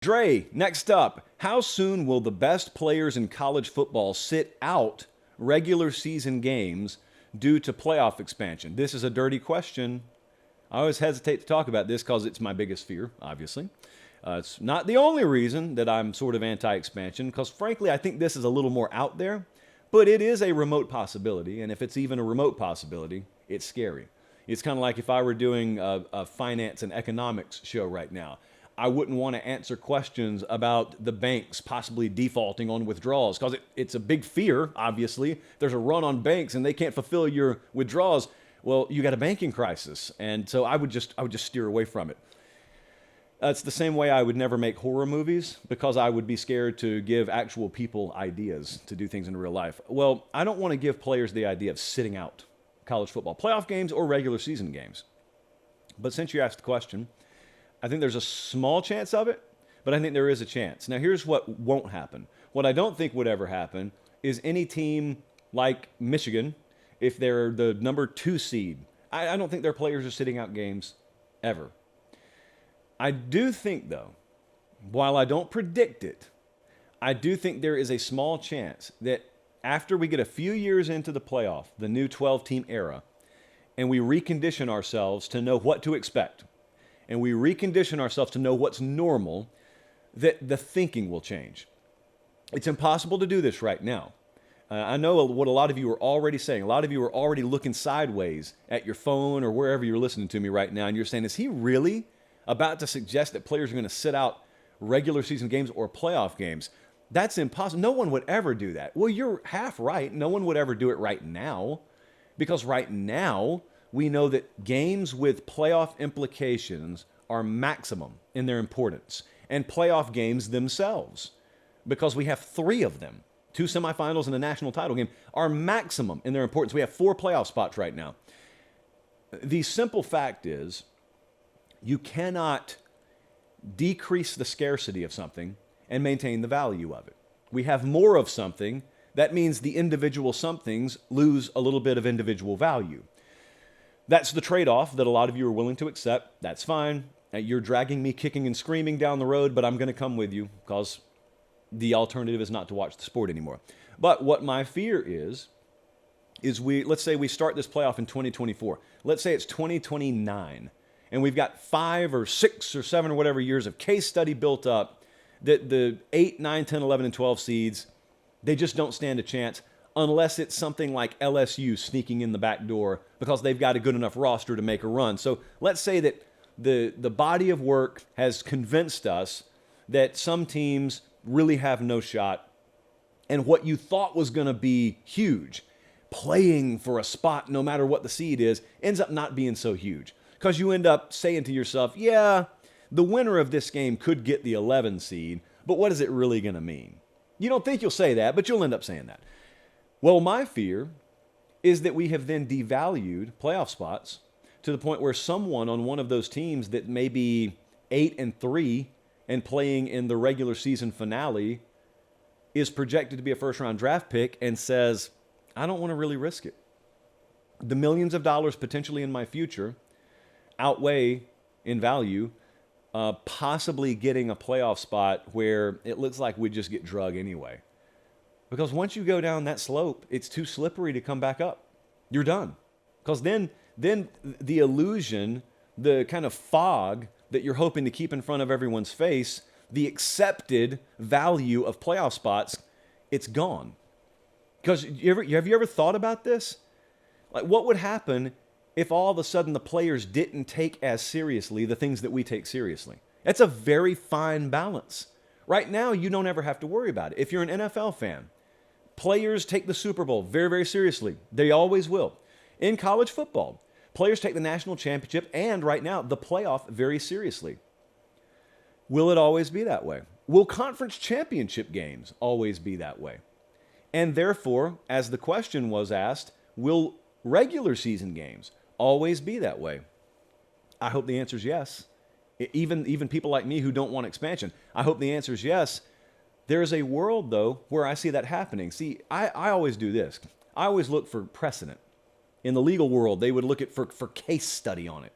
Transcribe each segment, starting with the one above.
Dre, next up, how soon will the best players in college football sit out regular season games due to playoff expansion? This is a dirty question. I always hesitate to talk about this because it's my biggest fear, obviously. It's not the only reason that I'm sort of anti-expansion, because frankly, I think this is a little more out there, but it is a remote possibility, and if it's even a remote possibility, it's scary. It's kind of like if I were doing a finance and economics show right now. I wouldn't want to answer questions about the banks possibly defaulting on withdrawals because it's a big fear, obviously. There's a run on banks and they can't fulfill your withdrawals. Well, you got a banking crisis. And so I would just steer away from it. It's the same way I would never make horror movies because I would be scared to give actual people ideas to do things in real life. Well, I don't want to give players the idea of sitting out college football playoff games or regular season games. But since you asked the question, I think there's a small chance of it, but I think there is a chance. Now, here's what won't happen. What I don't think would ever happen is any team like Michigan, if they're the number 2 seed, I don't think their players are sitting out games ever. I do think, though, while I don't predict it, I do think there is a small chance that after we get a few years into the playoff, the new 12-team era, and we recondition ourselves to know what to expect, and we recondition ourselves to know what's normal, that the thinking will change. It's impossible to do this right now. I know what a lot of you are already saying. A lot of you are already looking sideways at your phone or wherever you're listening to me right now, and you're saying, is he really about to suggest that players are going to sit out regular season games or playoff games? That's impossible. No one would ever do that. Well, you're half right. No one would ever do it right now, because right now, we know that games with playoff implications are maximum in their importance, and playoff games themselves, because we have 3 of them, 2 semifinals and a national title game, are maximum in their importance. We have 4 playoff spots right now. The simple fact is, you cannot decrease the scarcity of something and maintain the value of it. We have more of something. That means the individual somethings lose a little bit of individual value. That's the trade-off that a lot of you are willing to accept. That's fine. You're dragging me kicking and screaming down the road, but I'm going to come with you because the alternative is not to watch the sport anymore. But what my fear is let's say we start this playoff in 2024. Let's say it's 2029, and we've got 5 or 6 or 7 or whatever years of case study built up that the 8, 9, 10, 11, and 12 seeds, they just don't stand a chance, unless it's something like LSU sneaking in the back door because they've got a good enough roster to make a run. So let's say that the body of work has convinced us that some teams really have no shot, and what you thought was going to be huge, playing for a spot no matter what the seed is, ends up not being so huge. Because you end up saying to yourself, yeah, the winner of this game could get the 11 seed, but what is it really going to mean? You don't think you'll say that, but you'll end up saying that. Well, my fear is that we have then devalued playoff spots to the point where someone on one of those teams that may be 8-3 and playing in the regular season finale is projected to be a first-round draft pick and says, I don't want to really risk it. The millions of dollars potentially in my future outweigh in value possibly getting a playoff spot where it looks like we just get drug anyway. Because once you go down that slope, it's too slippery to come back up. You're done. Because then the illusion, the kind of fog that you're hoping to keep in front of everyone's face, the accepted value of playoff spots, it's gone. Because have you ever thought about this? Like, what would happen if all of a sudden the players didn't take as seriously the things that we take seriously? That's a very fine balance. Right now, you don't ever have to worry about it. If you're an NFL fan, players take the Super Bowl very, very seriously. They always will. In college football, players take the national championship and, right now, the playoff very seriously. Will it always be that way? Will conference championship games always be that way? And therefore, as the question was asked, will regular season games always be that way? I hope the answer is yes. Even people like me who don't want expansion, I hope the answer is yes. There is a world, though, where I see that happening. See, I always do this. I always look for precedent. In the legal world, they would look for case study on it.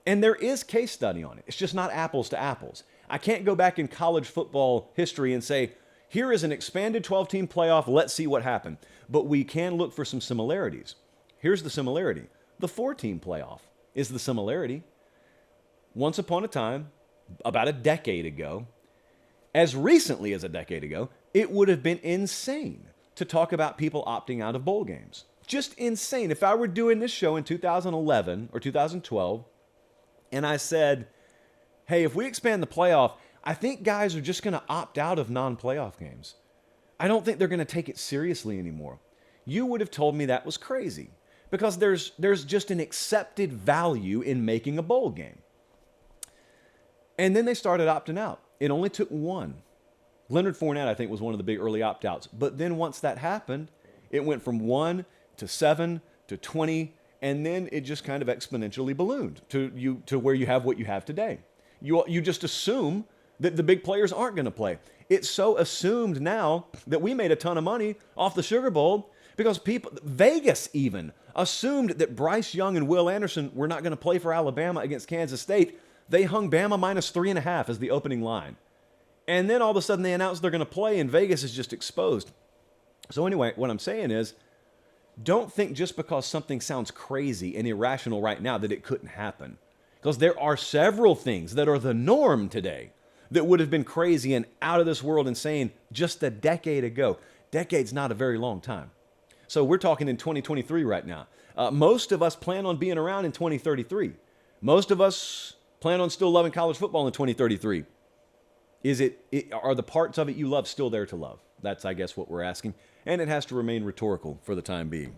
And there is case study on it. It's just not apples to apples. I can't go back in college football history and say, here is an expanded 12-team playoff, let's see what happened. But we can look for some similarities. Here's the similarity. The 4-team playoff is the similarity. Once upon a time, about a decade ago, as recently as a decade ago, it would have been insane to talk about people opting out of bowl games. Just insane. If I were doing this show in 2011 or 2012, and I said, hey, if we expand the playoff, I think guys are just going to opt out of non-playoff games. I don't think they're going to take it seriously anymore. You would have told me that was crazy because there's just an accepted value in making a bowl game. And then they started opting out. It only took one. Leonard Fournette, I think, was one of the big early opt-outs. But then once that happened, it went from 1 to 7 to 20, and then it just kind of exponentially ballooned to where you have what you have today. You just assume that the big players aren't going to play. It's so assumed now that we made a ton of money off the Sugar Bowl because Vegas even assumed that Bryce Young and Will Anderson were not going to play for Alabama against Kansas State. They hung Bama -3.5 as the opening line. And then all of a sudden they announced they're going to play and Vegas is just exposed. So anyway, what I'm saying is, don't think just because something sounds crazy and irrational right now that it couldn't happen. Because there are several things that are the norm today that would have been crazy and out of this world insane just a decade ago. Decade's not a very long time. So we're talking in 2023 right now. Most of us plan on being around in 2033. Most of us plan on still loving college football in 2033. Are the parts of it you love still there to love? That's, I guess, what we're asking. And it has to remain rhetorical for the time being.